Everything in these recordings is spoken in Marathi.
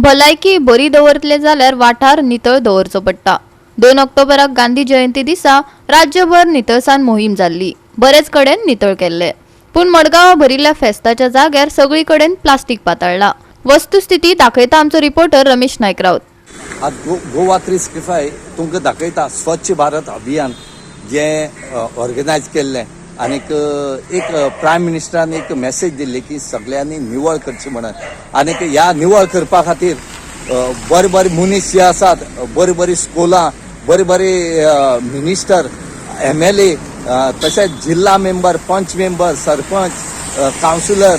भलायकी बरी दवरतले जाल्यार वाठार नितळ दवरचो पडटा। 2 ऑक्टोबराक गांधी जयंती दिसा राज्यभर नितळसाण मोहीम जाल्ली। बरेच कडेन नितळ केल्ले, पूण मडगांवां भरिल्ल्या फेस्ताच्या जाग्यार सगळी कडेन प्लास्टीक पातळ्ळा। वस्तुस्थिती दाखयता आमचो रिपोर्टर रमेश नायक राऊत। आज गोवा 365 तुमकां दाखयता स्वच्छ भारत अभियान जे ऑर्गनायज केल्लें आनीक एक प्रायम मिनिस्टरान एक मेसेज दिल्ली की सगळ्यांनी निवळ करची म्हणून आनीक ह्या निवळ करपा खातीर बरे बरे मनीस जे आसात, बरी बरी स्कुलां, बरे बरे मिनिस्टर, MLA, तशेंच जिल्हा मेंबर, पंच मेंबर, सरपंच, कावन्सिलर,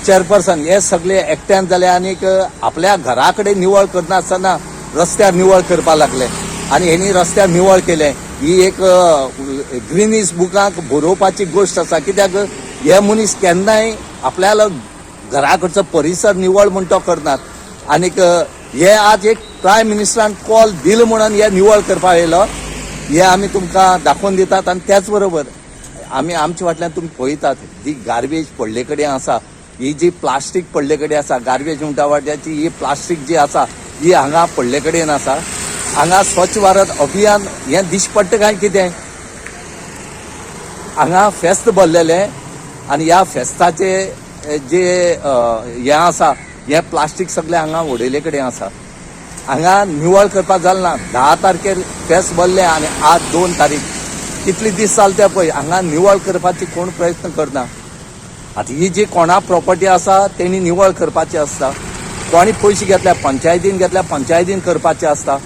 चेअरपर्सन हे सगळे एकट्यान जाले आनीक आपल्या घरा कडेन निवळ करनासतना रस्त्यार निवळ करपा लागले आनी हेणी रस्त्यार निवळ केले। ही एक ग्रीनीज बुकाक बरोवपाची गोष्ट आसा, कित्याक हे मनीस केन्नाय आपल्याला घरा कडचो परिसर निवळ म्हण तो करनात आनीक हे आज एक प्रायम मिनिस्टरान कॉल दिलो म्हणून हे निवळ करपाक येयलो, हे आमी तुमकां दाखोवन दितात। आनी त्याच बरोबर आमी आमच्या फाटल्यान तुमी पळयतात जी गार्बेज पडले कडेन आसा, ही जी प्लास्टीक पडले कडेन आसा, गार्बेज म्हणटा वाट्याची ही प्लास्टीक जी आसा ही हांगा पडले कडेन आसा। हांगा स्वच्छ भारत अभियान हे दिश्टी काय कितें, हांगा फेस्त भरलेले आनी ह्या फेस्ताचे जे हे आसा हे प्लास्टीक सगळे हांगा उडयले कडेन आसा। हांगा निवळ करपाक जालना, 10 तारखेर फेस्त भरले आनी आज 2 तारीख, कितले दीस जाले ते पळय। हांगा निवळ करपाची कोण प्रयत्न करना। आतां ही जी कोणा प्रॉपर्टी आसा तेणी निवळ करपाची आसता, कोणी पयशे घेतल्या पंचायतीन घेतल्या पंचायतीन करपाचें आसता,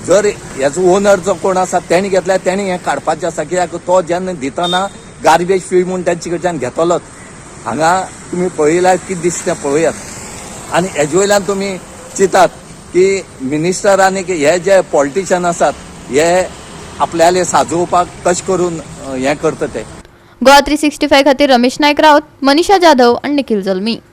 जर हेजो ओनर जो कोण आसा तेणी घेतल्या तेणी हें काडपाचें आसा, कित्याक तो जेन्ना दितना गार्बेज फी म्हूण तेंचे कडच्यान घेतलोच। हांगा तुमी पळयल्यार कितें दिसता तें पळयात आनी हेजे वयल्यान तुमी चिंतात की मिनिस्टर आनी हे जे पॉलिटिशियन आसात हे आपल्याले साजोवपाक कशें करून हें करता ते। गोवा 365 खातीर रमेश नायक राऊत, मनीषा जाधव आनी निखिल जल्मी।